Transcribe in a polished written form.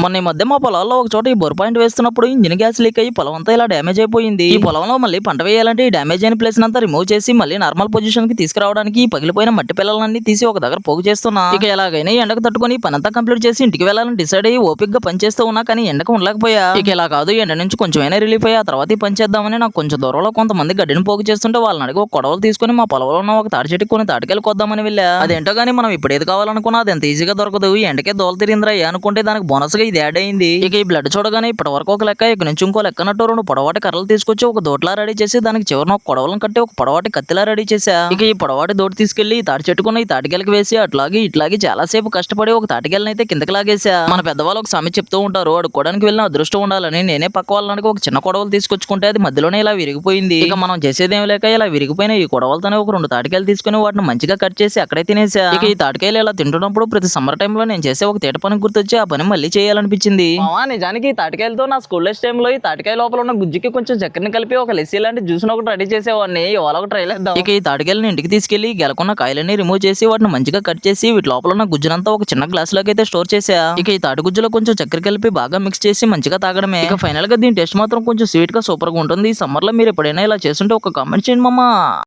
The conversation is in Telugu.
మొన్న ఈ మధ్య మా పొలాల్లో ఒక చోట ఈ బొర్ పాయింట్ వేస్తున్నప్పుడు ఇంజిన్ గ్యాస్ లీక్ అయ్యి పొలం అంతా ఇలా డ్యామేజ్ అయిపోయింది. ఈ పొలంలో మళ్ళీ పంట వేయాలంటే ఈ డ్యామేజ్ అయిన ప్లేస్ అంతా రిమూవ్ చేసి మళ్ళీ నార్మల్ పొజిషన్ కి తీసుకురావడానికి ఈ పగిలిపోయిన మట్టి పిల్లలన్నీ తీసి ఒక దగ్గర పోగు చేస్తున్నా. ఇక ఎలాగైనా ఈ ఎండకు తట్టుకొని పని అంతా కంప్లీట్ చేసి ఇంటికి వెళ్ళాలని డిసైడ్ అయ్యి ఓపిక్ గా పని చేస్తూ ఉన్నా కానీ ఎండకు ఉండలేకపోయా. ఇక ఇలా కాదు ఎండ నుంచి కొంచెమైనా రిలీఫ్ అయ్యా తర్వాత ఈ పని చేద్దామని నాకు కొంచెం దూరంలో కొంతమంది గడ్డిని పోగు చేస్తుంటే వాళ్ళని అడిగి ఒక కొడవలు తీసుకుని మా పొలంలో ఉన్న ఒక తాటి చెట్టుకు కొన్ని తాటికెళ్ళి కొద్దామని వెళ్ళా. అదేంటో గానీ మనం ఇప్పుడు ఏది కావాలనుకున్నా అది ఎంత ఈజీగా దొరకదు. ఈ ఎండకే దోల తిరిందిరా అనుకుంటే దానికి బోనస్ గా ఇది యాడ్ అయింది. ఇక ఈ బ్లడ్ చూడగానే ఇప్పటి వరకు ఒక లెక్క ఇక నుంచి ఇంకో లెక్కనట్టు రెండు పొడవాటి కర్రలు తీసుకొచ్చి ఒక దోట్లా రెడీ చేసి దానికి చివరిన ఒక కొడవలను కట్టి ఒక పొడవాటి కత్తిలా రెడీ చేసా. ఇక ఈ పొడవాటి దోటి తీసుకెళ్లి తాటి చెట్టుకున్న ఈ తాటికెళ్ళకి వేసి అట్లాగే ఇట్లాగే చాలా సేపు కష్టపడి ఒక తాటికెళ్ళని అయితే కిందకి లాగేసా. మన పెద్దవాళ్ళు ఒక సామెత చెప్తూ ఉంటారు, అడుక్కోవడానికి వెళ్ళిన అదృష్టం ఉండాలని. నేనే పక్క వాళ్ళకి ఒక చిన్న కొడవలు తీసుకొచ్చుకుంటే అది మధ్యలోనే ఇలా విరిగిపోయింది. ఇక మనం చేసేదేం లేక ఇలా విరిగిపోయిన ఈ కొడవలతోనే ఒక రెండు తాటికాయలు తీసుకుని వాటిని మంచిగా కట్ చేసి అక్కడే తినేసా. ఇక ఈ తాటికాయలు ఇలా తింటున్నప్పుడు ప్రతి సమ్మర్ టైంలో నేను చేసే ఒక తేట పని గుర్తొచ్చి ఆ పని మళ్ళీ చేయాలనిపించింది. నిజానికి ఈ తాటికాయలతో నా స్కూల్ డేస్ టైంలో ఈ తాటికాయ లోపల ఉన్న గుజ్జుకి కొంచెం చక్కెరని కలిపి ఒక లెస్సీ లాంటి జ్యూస్ ఒకటి రెడీ చేసేవాడిని. ఇవాళ ఒక ట్రై చేద్దాం. ఇక ఈ తాటికాయలని ఇంటికి తీసుకెళ్లి గెలకున్న కాయలన్నీ రిమూవ్ చేసి వాటిని మంచిగా కట్ చేసి వీటి లోపల ఉన్న గుజ్జునంతా ఒక చిన్న గ్లాస్ లోకి అయితే స్టోర్ చేసా. ఇక ఈ తాటి గుజ్జులో కొంచెం చక్కెర కలిపి బాగా మిక్స్ చేసి మంచిగా తాగడమే. ఇక ఫైనల్ గా దీని టేస్ట్ మాత్రం కొంచెం స్వీట్ గా సూపర్ గా ఉంటుంది. ఈ సమ్మర్ లో మీరు ఎప్పుడైనా ఇలా చేస్తుంటే ఒక కామెంట్ చేయండి మామ.